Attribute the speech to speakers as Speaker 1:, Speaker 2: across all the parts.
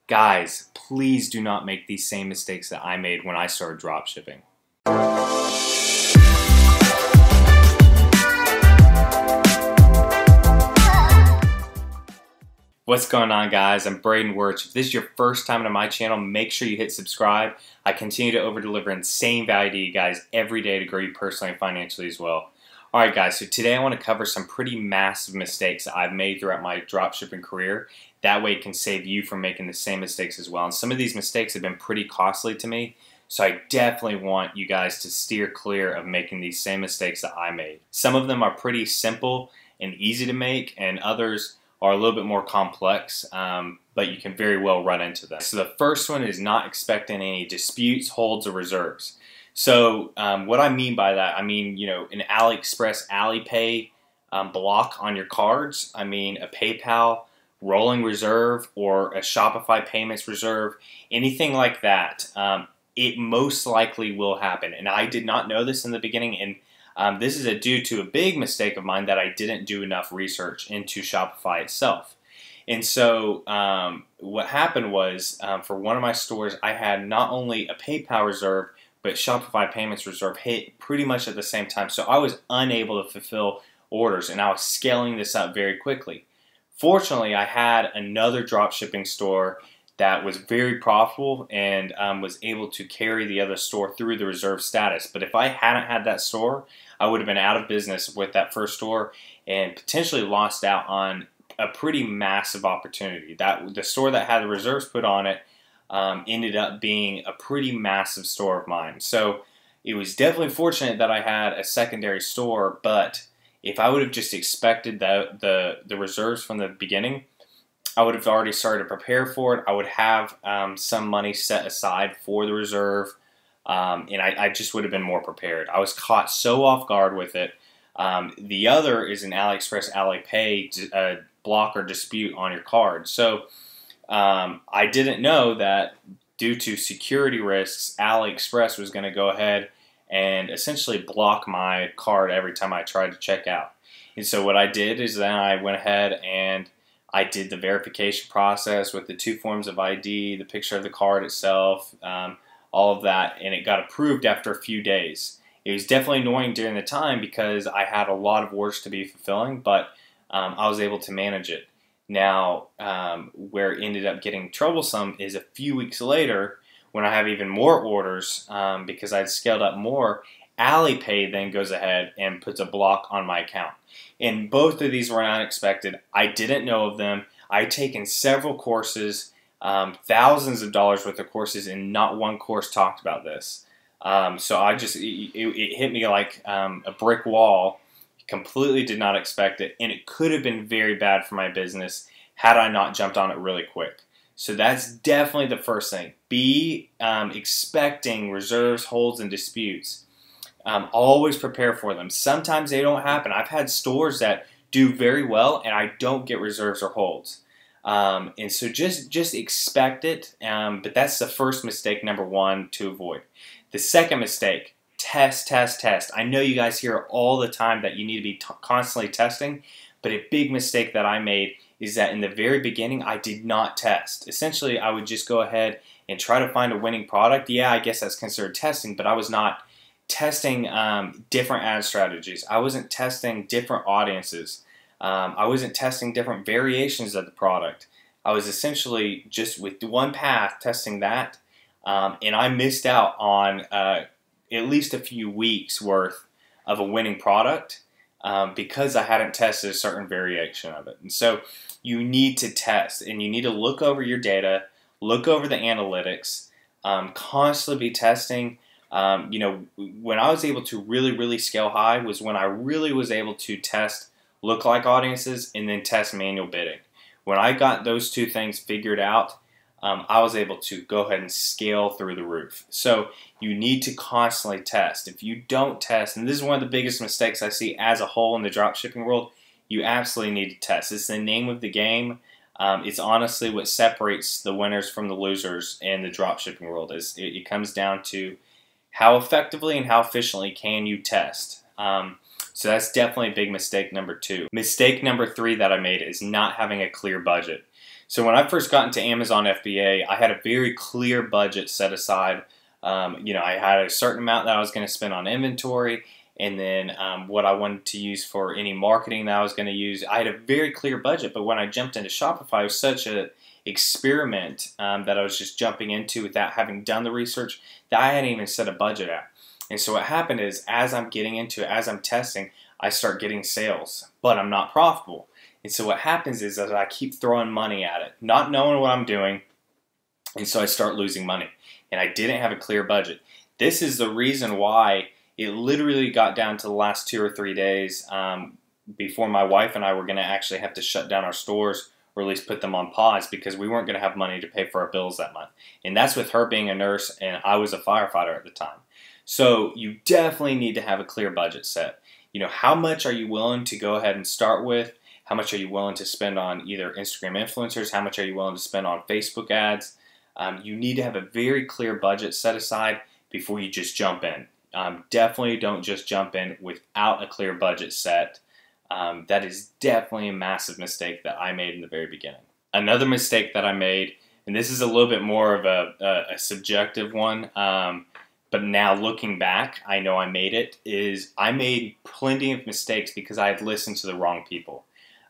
Speaker 1: Guys, please do not make these same mistakes that I made when I started dropshipping. What's going on, guys? I'm Braden Wirch. If this is your first time on my channel, make sure you hit subscribe. I continue to over-deliver insane value to you guys every day to grow you personally and financially as well. Alright guys, so today I want to cover some pretty massive mistakes that I've made throughout my dropshipping career. That way it can save you from making the same mistakes as well. And some of these mistakes have been pretty costly to me, so I definitely want you guys to steer clear of making these same mistakes that I made. Some of them are pretty simple and easy to make, and others are a little bit more complex, but you can very well run into them. So the first one is not expecting any disputes, holds, or reserves. So what I mean by that, I mean, an AliExpress Alipay block on your cards. I mean a PayPal rolling reserve or a Shopify payments reserve, anything like that. It most likely will happen. And I did not know this in the beginning, and this is due to a big mistake of mine that I didn't do enough research into Shopify itself. And so what happened was, for one of my stores, I had not only a PayPal reserve, but Shopify payments reserve hit pretty much at the same time. So I was unable to fulfill orders, and I was scaling this up very quickly. Fortunately, I had another dropshipping store that was very profitable and was able to carry the other store through the reserve status. But if I hadn't had that store, I would have been out of business with that first store and potentially lost out on a pretty massive opportunity. The store that had the reserves put on it ended up being a pretty massive store of mine. So it was definitely fortunate that I had a secondary store, but if I would have just expected the reserves from the beginning, I would have already started to prepare for it. I would have some money set aside for the reserve, and I just would have been more prepared. I was caught so off guard with it. The other is an AliExpress Alipay block or dispute on your card. So I didn't know that due to security risks, AliExpress was going to go ahead and essentially block my card every time I tried to check out. And so what I did is then I went ahead and I did the verification process with the 2 forms of ID, the picture of the card itself, all of that, and it got approved after a few days. It was definitely annoying during the time because I had a lot of orders to be fulfilling, but I was able to manage it. Now, where it ended up getting troublesome is a few weeks later when I have even more orders because I'd scaled up more. Alipay then goes ahead and puts a block on my account. And both of these were unexpected. I didn't know of them. I'd taken several courses, thousands of dollars worth of courses, and not one course talked about this. So it hit me like a brick wall. Completely did not expect it, and it could have been very bad for my business had I not jumped on it really quick. So that's definitely the first thing. Be expecting reserves, holds, and disputes. Always prepare for them. Sometimes they don't happen. I've had stores that do very well, and I don't get reserves or holds. And so just expect it. But that's the first mistake, number one, to avoid. The second mistake. Test, test, test. I know you guys hear all the time that you need to be constantly testing, but a big mistake that I made is that in the very beginning, I did not test. Essentially, I would just go ahead and try to find a winning product. Yeah, I guess that's considered testing, but I was not testing different ad strategies. I wasn't testing different audiences. I wasn't testing different variations of the product. I was essentially just with one path testing that, and I missed out on at least a few weeks worth of a winning product because I hadn't tested a certain variation of it. And so you need to test, and you need to look over your data, look over the analytics, constantly be testing. When I was able to really scale high was when I really was able to test lookalike audiences and then test manual bidding. When I got those two things figured out, I was able to go ahead and scale through the roof. So you need to constantly test. If you don't test, and this is one of the biggest mistakes I see as a whole in the dropshipping world, you absolutely need to test. It's the name of the game. It's honestly what separates the winners from the losers in the dropshipping world. It comes down to how effectively and how efficiently can you test. So that's definitely a big mistake number two. Mistake number three that I made is not having a clear budget. So when I first got into Amazon FBA, I had a very clear budget set aside. I had a certain amount that I was going to spend on inventory, and then what I wanted to use for any marketing that I was going to use. I had a very clear budget, but when I jumped into Shopify, it was such an experiment that I was just jumping into without having done the research that I hadn't even set a budget at. And so what happened is, as I'm getting into it, as I'm testing, I start getting sales, but I'm not profitable. And so what happens is that I keep throwing money at it, not knowing what I'm doing, and so I start losing money. And I didn't have a clear budget. This is the reason why it literally got down to the last 2 or 3 days before my wife and I were going to actually have to shut down our stores, or at least put them on pause, because we weren't going to have money to pay for our bills that month. And that's with her being a nurse and I was a firefighter at the time. So you definitely need to have a clear budget set. How much are you willing to go ahead and start with? How much are you willing to spend on either Instagram influencers? How much are you willing to spend on Facebook ads? You need to have a very clear budget set aside before you just jump in. Definitely don't just jump in without a clear budget set. That is definitely a massive mistake that I made in the very beginning. Another mistake that I made, and this is a little bit more of a subjective one, but now looking back, I know I made it, is I made plenty of mistakes because I had listened to the wrong people.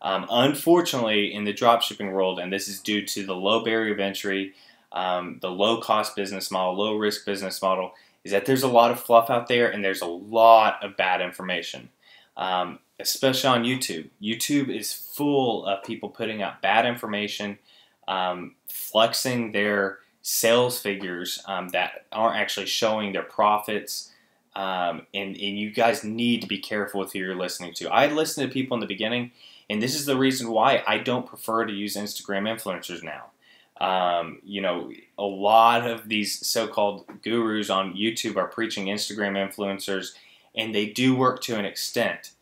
Speaker 1: Unfortunately, in the dropshipping world, and this is due to the low barrier of entry, the low-cost business model, low-risk business model, is that there's a lot of fluff out there and there's a lot of bad information, especially on YouTube. YouTube is full of people putting out bad information, flexing their sales figures that aren't actually showing their profits, and you guys need to be careful with who you're listening to. I listened to people in the beginning, and this is the reason why I don't prefer to use Instagram influencers now. A lot of these so-called gurus on YouTube are preaching Instagram influencers, and they do work to an extent.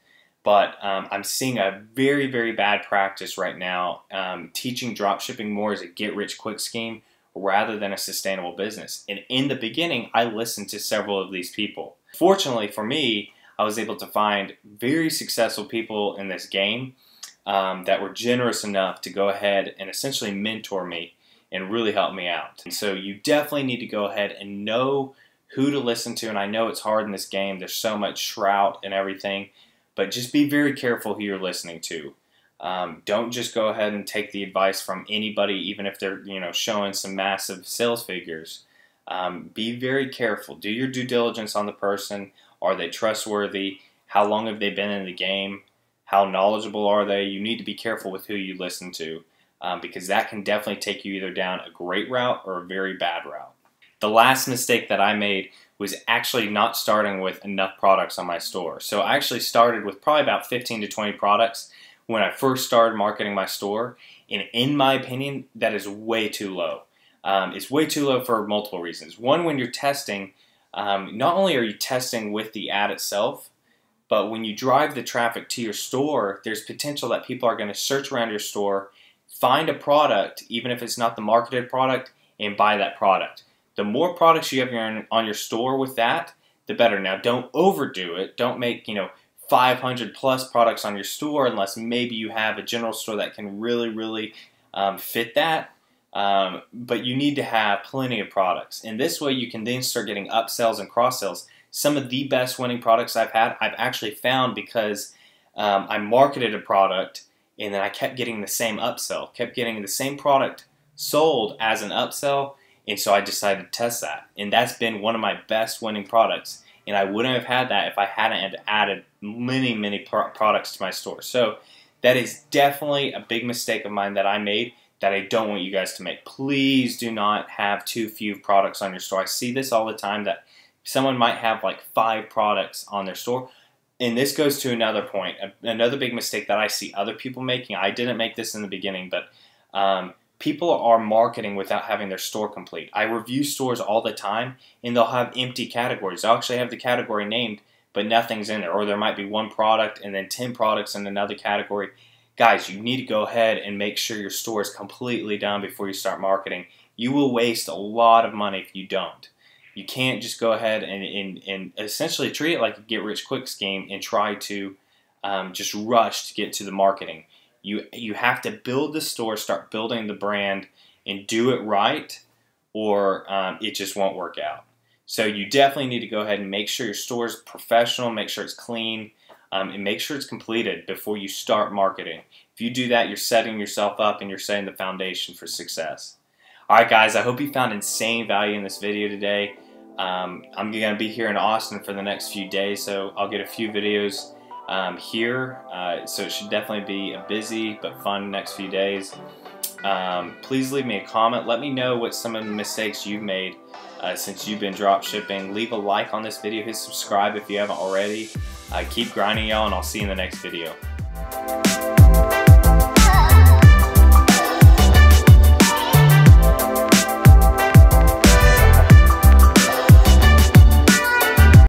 Speaker 1: But I'm seeing a very, very bad practice right now, teaching dropshipping more as a get-rich-quick scheme rather than a sustainable business. And in the beginning, I listened to several of these people. Fortunately for me, I was able to find very successful people in this game that were generous enough to go ahead and essentially mentor me and really help me out. And so you definitely need to go ahead and know who to listen to. And I know it's hard in this game. There's so much shroud and everything, but just be very careful who you're listening to. Don't just go ahead and take the advice from anybody, even if they're showing some massive sales figures. Be very careful. Do your due diligence on the person. Are they trustworthy? How long have they been in the game? How knowledgeable are they? You need to be careful with who you listen to, because that can definitely take you either down a great route or a very bad route. The last mistake that I made was actually not starting with enough products on my store. So I actually started with probably about 15 to 20 products when I first started marketing my store, and in my opinion, that is way too low. It's way too low for multiple reasons. One, when you're testing, not only are you testing with the ad itself, but when you drive the traffic to your store, there's potential that people are going to search around your store, find a product, even if it's not the marketed product, and buy that product. The more products you have on your store with that, the better. Now, don't overdo it. Don't make 500 plus products on your store unless maybe you have a general store that can really fit that. But you need to have plenty of products. And this way you can then start getting upsells and cross sells. Some of the best winning products I've had, I've actually found because I marketed a product and then I kept getting the same upsell, kept getting the same product sold as an upsell, and so I decided to test that. And that's been one of my best winning products. And I wouldn't have had that if I hadn't added many products to my store. So that is definitely a big mistake of mine that I made that I don't want you guys to make. Please do not have too few products on your store. I see this all the time, that someone might have like 5 products on their store. And this goes to another point, another big mistake that I see other people making. I didn't make this in the beginning, but people are marketing without having their store complete. I review stores all the time, and they'll have empty categories. They'll actually have the category named, but nothing's in there. Or there might be one product and then 10 products in another category. Guys, you need to go ahead and make sure your store is completely done before you start marketing. You will waste a lot of money if you don't. You can't just go ahead and essentially treat it like a get-rich-quick scheme and try to just rush to get to the marketing. You have to build the store, start building the brand, and do it right, or it just won't work out. So you definitely need to go ahead and make sure your store is professional, make sure it's clean, and make sure it's completed before you start marketing. If you do that, you're setting yourself up and you're setting the foundation for success. Alright guys, I hope you found insane value in this video today. I'm going to be here in Austin for the next few days, so I'll get a few videos here. So it should definitely be a busy but fun next few days. Please leave me a comment. Let me know what some of the mistakes you've made since you've been drop shipping. Leave a like on this video. Hit subscribe if you haven't already. Keep grinding, y'all, and I'll see you in the next video.